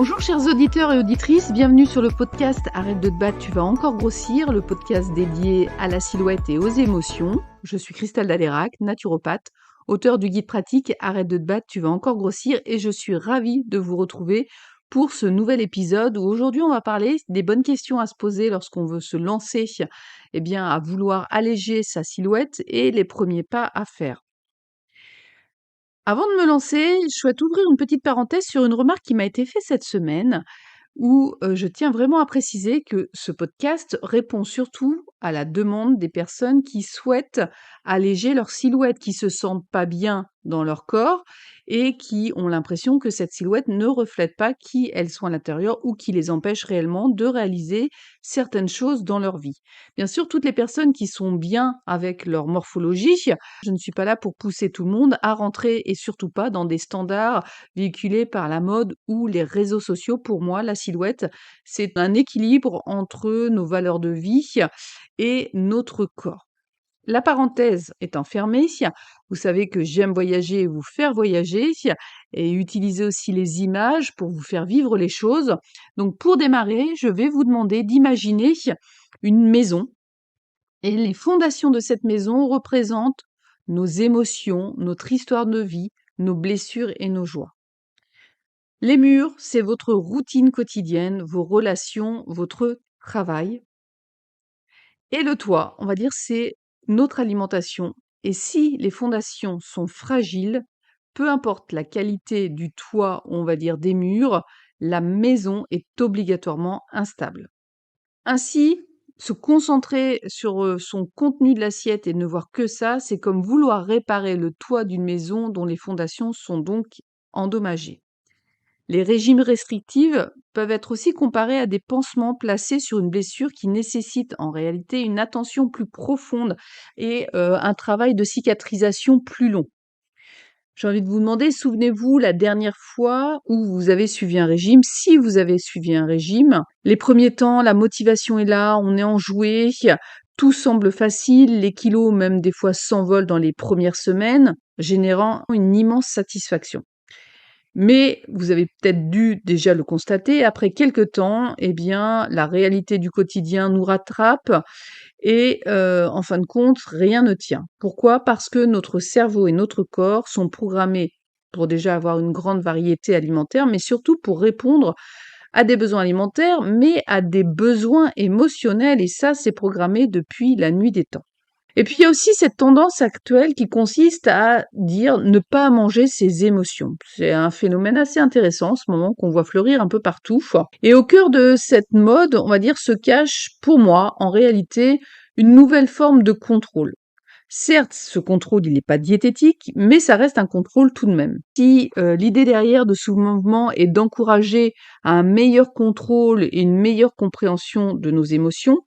Bonjour chers auditeurs et auditrices, bienvenue sur le podcast Arrête de te battre, tu vas encore grossir, le podcast dédié à la silhouette et aux émotions. Je suis Christelle Dalérac, naturopathe, auteure du guide pratique Arrête de te battre, tu vas encore grossir et je suis ravie de vous retrouver pour ce nouvel épisode où aujourd'hui on va parler des bonnes questions à se poser lorsqu'on veut se lancer à vouloir alléger sa silhouette et les premiers pas à faire. Avant de me lancer, je souhaite ouvrir une petite parenthèse sur une remarque qui m'a été faite cette semaine où je tiens vraiment à préciser que ce podcast répond surtout à la demande des personnes qui souhaitent alléger leur silhouette, qui se sentent pas bien dans leur corps et qui ont l'impression que cette silhouette ne reflète pas qui elles sont à l'intérieur ou qui les empêche réellement de réaliser certaines choses dans leur vie. Bien sûr, toutes les personnes qui sont bien avec leur morphologie, je ne suis pas là pour pousser tout le monde à rentrer et surtout pas dans des standards véhiculés par la mode ou les réseaux sociaux. Pour moi, la silhouette, c'est un équilibre entre nos valeurs de vie et notre corps. La parenthèse étant fermée, vous savez que j'aime voyager et vous faire voyager et utiliser aussi les images pour vous faire vivre les choses. Donc pour démarrer, je vais vous demander d'imaginer une maison et les fondations de cette maison représentent nos émotions, notre histoire de vie, nos blessures et nos joies. Les murs, c'est votre routine quotidienne, vos relations, votre travail. Et le toit, on va dire, c'est notre alimentation. Et si les fondations sont fragiles, peu importe la qualité du toit, on va dire des murs, la maison est obligatoirement instable. Ainsi, se concentrer sur son contenu de l'assiette et ne voir que ça, c'est comme vouloir réparer le toit d'une maison dont les fondations sont donc endommagées. Les régimes restrictifs peuvent être aussi comparés à des pansements placés sur une blessure qui nécessite en réalité une attention plus profonde et un travail de cicatrisation plus long. J'ai envie de vous demander, souvenez-vous la dernière fois où vous avez suivi un régime, si vous avez suivi un régime, les premiers temps, la motivation est là, on est enjoué, tout semble facile, les kilos même des fois s'envolent dans les premières semaines, générant une immense satisfaction. Mais vous avez peut-être dû déjà le constater, après quelque temps, la réalité du quotidien nous rattrape et en fin de compte, rien ne tient. Pourquoi? Parce que notre cerveau et notre corps sont programmés pour déjà avoir une grande variété alimentaire, mais surtout pour répondre à des besoins alimentaires, mais à des besoins émotionnels, et ça, c'est programmé depuis la nuit des temps. Et puis il y a aussi cette tendance actuelle qui consiste à dire ne pas manger ses émotions. C'est un phénomène assez intéressant en ce moment qu'on voit fleurir un peu partout. Et au cœur de cette mode, on va dire, se cache pour moi en réalité une nouvelle forme de contrôle. Certes, ce contrôle, il n'est pas diététique, mais ça reste un contrôle tout de même. Si l'idée derrière de ce mouvement est d'encourager un meilleur contrôle et une meilleure compréhension de nos émotions,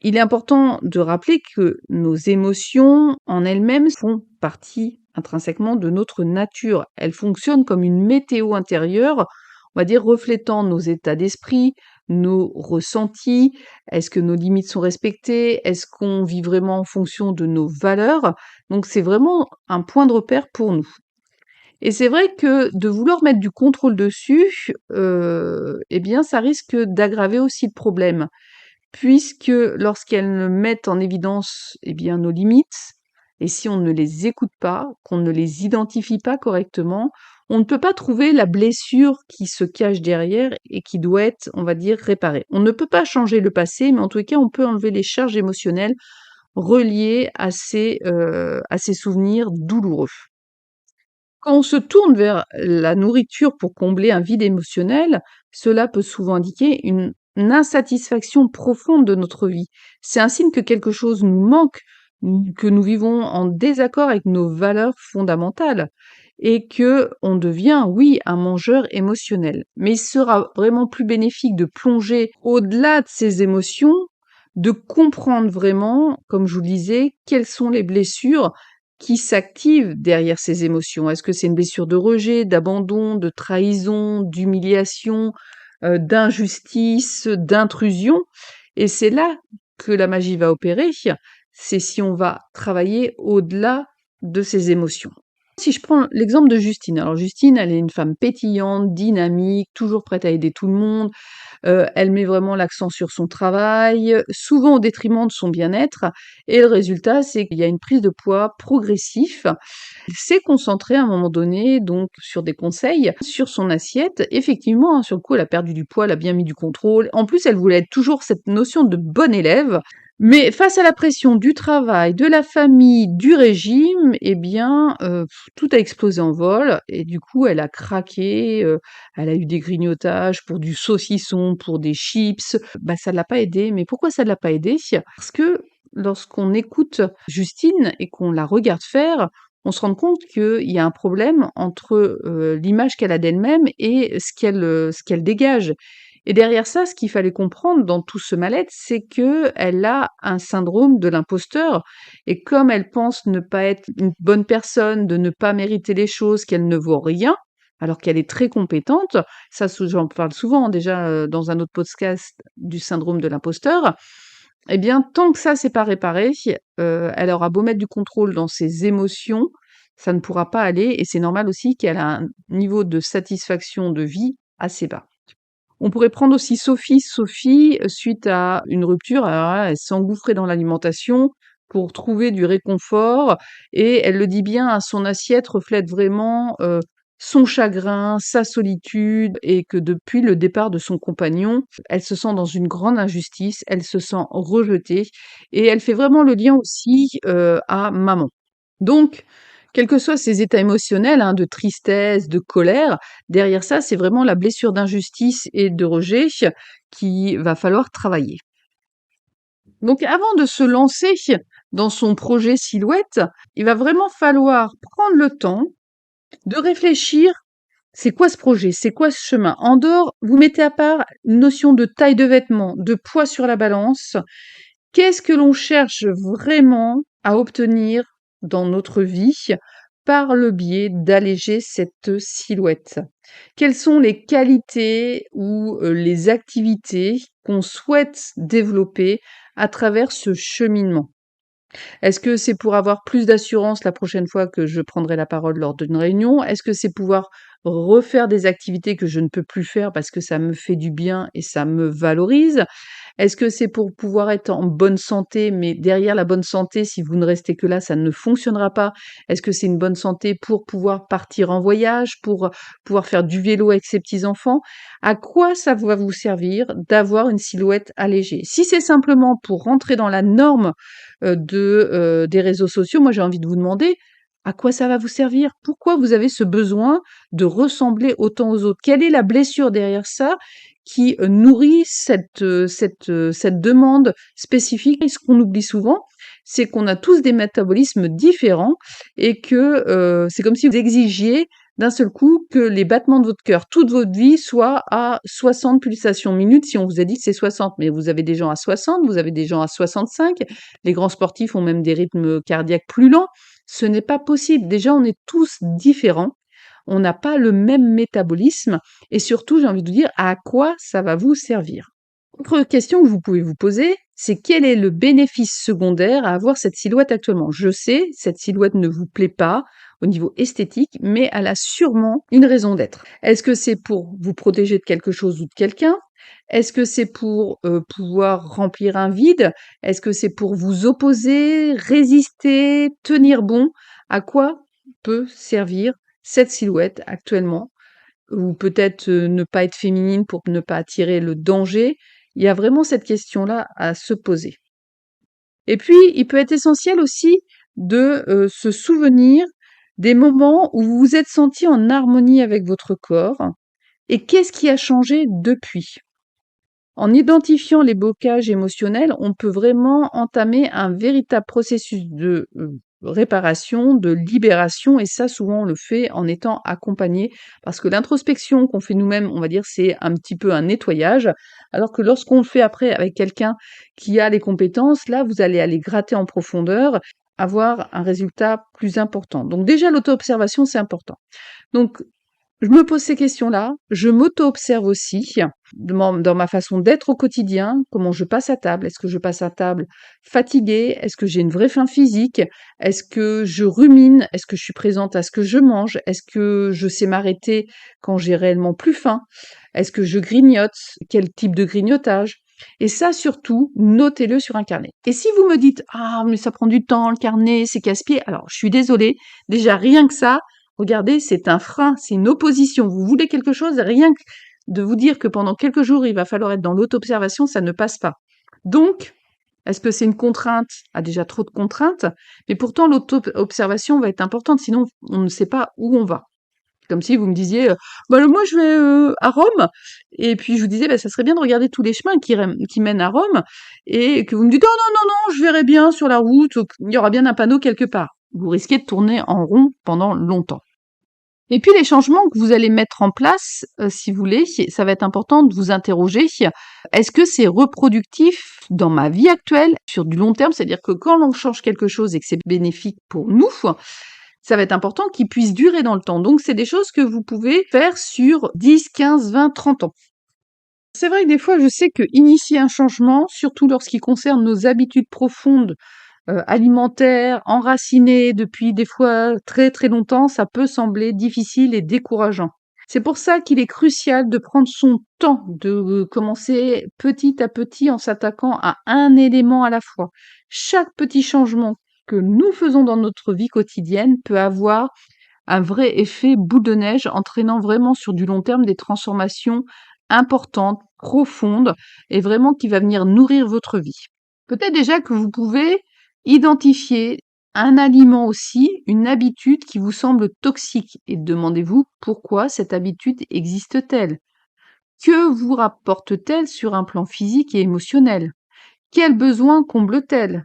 il est important de rappeler que nos émotions en elles-mêmes font partie intrinsèquement de notre nature. Elles fonctionnent comme une météo intérieure, on va dire reflétant nos états d'esprit, nos ressentis. Est-ce que nos limites sont respectées? Est-ce qu'on vit vraiment en fonction de nos valeurs? Donc c'est vraiment un point de repère pour nous. Et c'est vrai que de vouloir mettre du contrôle dessus, ça risque d'aggraver aussi le problème. Puisque lorsqu'elles mettent en évidence nos limites, et si on ne les écoute pas, qu'on ne les identifie pas correctement, on ne peut pas trouver la blessure qui se cache derrière et qui doit être, on va dire, réparée. On ne peut pas changer le passé, mais en tout cas, on peut enlever les charges émotionnelles reliées à ces souvenirs douloureux. Quand on se tourne vers la nourriture pour combler un vide émotionnel, cela peut souvent indiquer une insatisfaction profonde de notre vie. C'est un signe que quelque chose nous manque, que nous vivons en désaccord avec nos valeurs fondamentales et que on devient, oui, un mangeur émotionnel. Mais il sera vraiment plus bénéfique de plonger au-delà de ces émotions, de comprendre vraiment, comme je vous le disais, quelles sont les blessures qui s'active derrière ces émotions. Est-ce que c'est une blessure de rejet, d'abandon, de trahison, d'humiliation, d'injustice, d'intrusion? Et c'est là que la magie va opérer, c'est si on va travailler au-delà de ces émotions. Si je prends l'exemple de Justine, alors Justine, elle est une femme pétillante, dynamique, toujours prête à aider tout le monde. Elle met vraiment l'accent sur son travail, souvent au détriment de son bien-être et le résultat, c'est qu'il y a une prise de poids progressif. Elle s'est concentrée à un moment donné donc sur des conseils, sur son assiette. Effectivement, hein, sur le coup, elle a perdu du poids, elle a bien mis du contrôle. En plus, elle voulait être toujours cette notion de bonne élève. Mais face à la pression du travail, de la famille, du régime, eh bien, tout a explosé en vol et du coup, elle a craqué, elle a eu des grignotages pour du saucisson, pour des chips. Bah, ça l'a pas aidée. Mais pourquoi ça l'a pas aidée? Parce que lorsqu'on écoute Justine et qu'on la regarde faire, on se rend compte qu'il y a un problème entre, l'image qu'elle a d'elle-même et ce qu'elle dégage. Et derrière ça, ce qu'il fallait comprendre dans tout ce mal-être, c'est qu'elle a un syndrome de l'imposteur et comme elle pense ne pas être une bonne personne, de ne pas mériter les choses, qu'elle ne vaut rien, alors qu'elle est très compétente, ça j'en parle souvent déjà, dans un autre podcast du syndrome de l'imposteur, eh bien tant que ça c'est pas réparé, elle aura beau mettre du contrôle dans ses émotions, ça ne pourra pas aller et c'est normal aussi qu'elle a un niveau de satisfaction de vie assez bas. On pourrait prendre aussi Sophie. Sophie, suite à une rupture, alors là, elle s'engouffrait dans l'alimentation pour trouver du réconfort et elle le dit bien, hein, son assiette reflète vraiment, son chagrin, sa solitude et que depuis le départ de son compagnon, elle se sent dans une grande injustice, elle se sent rejetée et elle fait vraiment le lien aussi, à maman. Donc, quels que soient ces états émotionnels, hein, de tristesse, de colère, derrière ça, c'est vraiment la blessure d'injustice et de rejet qu'il va falloir travailler. Donc, avant de se lancer dans son projet silhouette, il va vraiment falloir prendre le temps de réfléchir, c'est quoi ce projet? C'est quoi ce chemin? En dehors, vous mettez à part une notion de taille de vêtements, de poids sur la balance. Qu'est-ce que l'on cherche vraiment à obtenir dans notre vie par le biais d'alléger cette silhouette? Quelles sont les qualités ou les activités qu'on souhaite développer à travers ce cheminement? Est-ce que c'est pour avoir plus d'assurance la prochaine fois que je prendrai la parole lors d'une réunion? Est-ce que c'est pouvoir refaire des activités que je ne peux plus faire parce que ça me fait du bien et ça me valorise? Est-ce que c'est pour pouvoir être en bonne santé, mais derrière la bonne santé, si vous ne restez que là, ça ne fonctionnera pas? Est-ce que c'est une bonne santé pour pouvoir partir en voyage, pour pouvoir faire du vélo avec ses petits-enfants? À quoi ça va vous servir d'avoir une silhouette allégée? Si c'est simplement pour rentrer dans la norme des réseaux sociaux, moi j'ai envie de vous demander à quoi ça va vous servir? Pourquoi vous avez ce besoin de ressembler autant aux autres? Quelle est la blessure derrière ça qui nourrit cette demande spécifique? Et ce qu'on oublie souvent, c'est qu'on a tous des métabolismes différents et que c'est comme si vous exigiez d'un seul coup que les battements de votre cœur, toute votre vie, soient à 60 pulsations minutes si on vous a dit que c'est 60. Mais vous avez des gens à 60, vous avez des gens à 65. Les grands sportifs ont même des rythmes cardiaques plus lents. Ce n'est pas possible. Déjà, on est tous différents. On n'a pas le même métabolisme. Et surtout, j'ai envie de vous dire, à quoi ça va vous servir? Autre question que vous pouvez vous poser, c'est quel est le bénéfice secondaire à avoir cette silhouette actuellement? Je sais, cette silhouette ne vous plaît pas au niveau esthétique, mais elle a sûrement une raison d'être. Est-ce que c'est pour vous protéger de quelque chose ou de quelqu'un? Est-ce que c'est pour pouvoir remplir un vide? Est-ce que c'est pour vous opposer, résister, tenir bon? À quoi peut servir cette silhouette actuellement? Ou peut-être ne pas être féminine pour ne pas attirer le danger? Il y a vraiment cette question-là à se poser. Et puis, il peut être essentiel aussi de se souvenir des moments où vous vous êtes senti en harmonie avec votre corps et qu'est-ce qui a changé depuis. En identifiant les blocages émotionnels, on peut vraiment entamer un véritable processus de réparation, de libération, et ça, souvent, on le fait en étant accompagné, parce que l'introspection qu'on fait nous-mêmes, on va dire, c'est un petit peu un nettoyage, alors que lorsqu'on le fait après avec quelqu'un qui a les compétences, là, vous allez aller gratter en profondeur, avoir un résultat plus important. Donc déjà, l'auto-observation, c'est important. Donc, Je me pose ces questions-là, je m'auto-observe aussi dans ma façon d'être au quotidien, comment je passe à table. Est-ce que je passe à table fatiguée? Est-ce que j'ai une vraie faim physique? Est-ce que je rumine? Est-ce que je suis présente à ce que je mange? Est-ce que je sais m'arrêter quand j'ai réellement plus faim? Est-ce que je grignote? Quel type de grignotage? Et ça, surtout, notez-le sur un carnet. Et si vous me dites, ah, mais ça prend du temps, le carnet, c'est casse-pied, alors je suis désolée, déjà rien que ça, regardez, c'est un frein, c'est une opposition. Vous voulez quelque chose, rien que de vous dire que pendant quelques jours, il va falloir être dans l'auto-observation, ça ne passe pas. Donc, est-ce que c'est une contrainte? Ah, déjà trop de contraintes, mais pourtant l'auto-observation va être importante, sinon on ne sait pas où on va. Comme si vous me disiez, bah, moi je vais à Rome, et puis je vous disais, bah, ça serait bien de regarder tous les chemins qui mènent à Rome, et que vous me dites, oh non, non, non, je verrai bien sur la route, il y aura bien un panneau quelque part. Vous risquez de tourner en rond pendant longtemps. Et puis les changements que vous allez mettre en place, si vous voulez, ça va être important de vous interroger. Est-ce que c'est reproductif dans ma vie actuelle sur du long terme? C'est-à-dire que quand on change quelque chose et que c'est bénéfique pour nous, ça va être important qu'il puisse durer dans le temps. Donc c'est des choses que vous pouvez faire sur 10, 15, 20, 30 ans. C'est vrai que des fois, je sais que initier un changement, surtout lorsqu'il concerne nos habitudes profondes alimentaire, enraciné depuis des fois très très longtemps, ça peut sembler difficile et décourageant. C'est pour ça qu'il est crucial de prendre son temps, de commencer petit à petit en s'attaquant à un élément à la fois. Chaque petit changement que nous faisons dans notre vie quotidienne peut avoir un vrai effet boule de neige, entraînant vraiment sur du long terme des transformations importantes, profondes, et vraiment qui va venir nourrir votre vie. Peut-être déjà que vous pouvez identifier un aliment aussi, une habitude qui vous semble toxique et demandez-vous pourquoi cette habitude existe-t-elle? Que vous rapporte-t-elle sur un plan physique et émotionnel? Quels besoins comble-t-elle?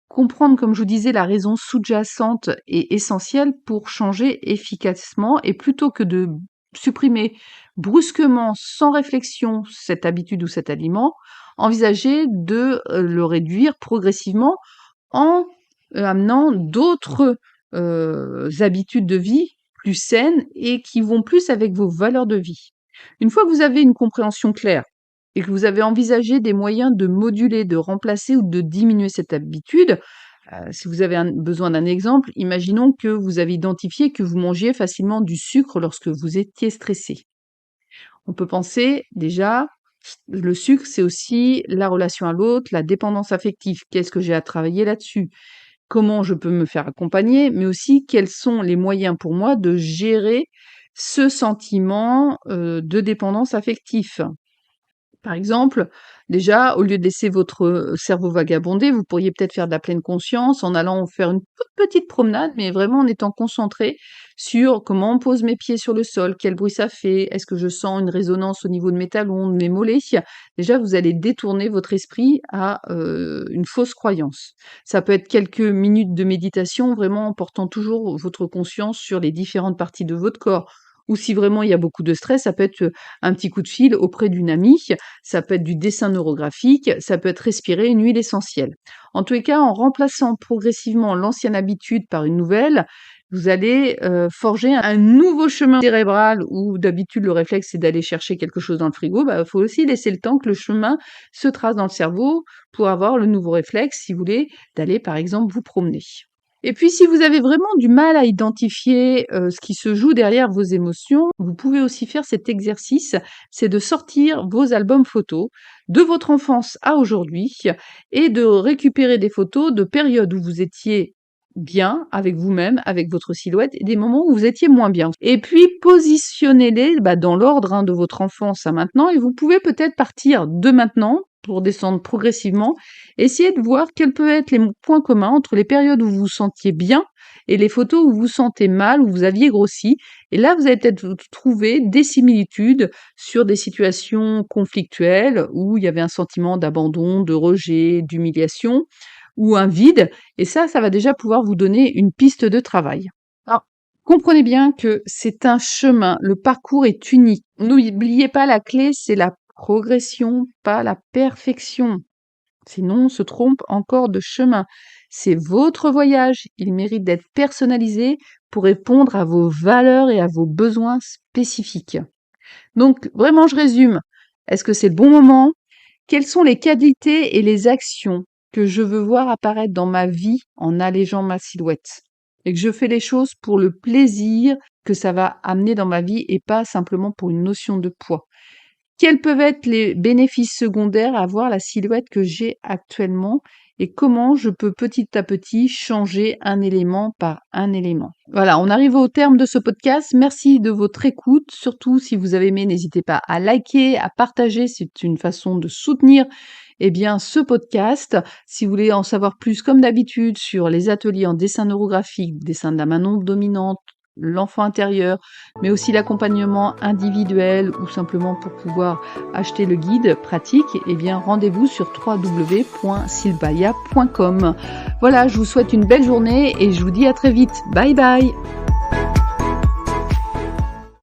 Comprendre, comme je vous disais, la raison sous-jacente est essentielle pour changer efficacement et plutôt que de supprimer brusquement, sans réflexion, cette habitude ou cet aliment, envisager de le réduire progressivement en amenant d'autres habitudes de vie plus saines et qui vont plus avec vos valeurs de vie. Une fois que vous avez une compréhension claire et que vous avez envisagé des moyens de moduler, de remplacer ou de diminuer cette habitude, si vous avez besoin d'un exemple, imaginons que vous avez identifié que vous mangiez facilement du sucre lorsque vous étiez stressé. On peut penser déjà, le sucre, c'est aussi la relation à l'autre, la dépendance affective. Qu'est-ce que j'ai à travailler là-dessus? Comment je peux me faire accompagner? Mais aussi, quels sont les moyens pour moi de gérer ce sentiment de dépendance affective? Par exemple, déjà, au lieu de laisser votre cerveau vagabonder, vous pourriez peut-être faire de la pleine conscience en allant faire une toute petite promenade, mais vraiment en étant concentré sur comment on pose mes pieds sur le sol, quel bruit ça fait, est-ce que je sens une résonance au niveau de mes talons, de mes mollets. Déjà, vous allez détourner votre esprit à une fausse croyance. Ça peut être quelques minutes de méditation, vraiment en portant toujours votre conscience sur les différentes parties de votre corps. Ou si vraiment il y a beaucoup de stress, ça peut être un petit coup de fil auprès d'une amie, ça peut être du dessin neurographique, ça peut être respirer une huile essentielle. En tous les cas, en remplaçant progressivement l'ancienne habitude par une nouvelle, vous allez forger un nouveau chemin cérébral où d'habitude le réflexe c'est d'aller chercher quelque chose dans le frigo. Il faut aussi laisser le temps que le chemin se trace dans le cerveau pour avoir le nouveau réflexe, si vous voulez, d'aller par exemple vous promener. Et puis si vous avez vraiment du mal à identifier ce qui se joue derrière vos émotions, vous pouvez aussi faire cet exercice, c'est de sortir vos albums photos de votre enfance à aujourd'hui et de récupérer des photos de périodes où vous étiez bien avec vous-même, avec votre silhouette, et des moments où vous étiez moins bien. Et puis positionnez-les dans l'ordre de votre enfance à maintenant, et vous pouvez peut-être partir de maintenant pour descendre progressivement. Essayez de voir quels peuvent être les points communs entre les périodes où vous vous sentiez bien et les photos où vous vous sentez mal, où vous aviez grossi. Et là, vous allez peut-être trouver des similitudes sur des situations conflictuelles où il y avait un sentiment d'abandon, de rejet, d'humiliation ou un vide. Et ça va déjà pouvoir vous donner une piste de travail. Alors, comprenez bien que c'est un chemin, le parcours est unique. N'oubliez pas, la clé, c'est la progression, pas la perfection. Sinon, on se trompe encore de chemin. C'est votre voyage. Il mérite d'être personnalisé pour répondre à vos valeurs et à vos besoins spécifiques. Donc, vraiment, je résume. Est-ce que c'est le bon moment? Quelles sont les qualités et les actions que je veux voir apparaître dans ma vie en allégeant ma silhouette? Et que je fais les choses pour le plaisir que ça va amener dans ma vie et pas simplement pour une notion de poids. Quels peuvent être les bénéfices secondaires à avoir la silhouette que j'ai actuellement et comment je peux petit à petit changer un élément par un élément. Voilà, on arrive au terme de ce podcast. Merci de votre écoute. Surtout, si vous avez aimé, n'hésitez pas à liker, à partager. C'est une façon de soutenir ce podcast. Si vous voulez en savoir plus, comme d'habitude, sur les ateliers en dessin neurographique, dessin de la main non dominante, l'enfant intérieur, mais aussi l'accompagnement individuel ou simplement pour pouvoir acheter le guide pratique, rendez-vous sur www.silbaya.com. Voilà, je vous souhaite une belle journée et je vous dis à très vite. Bye bye!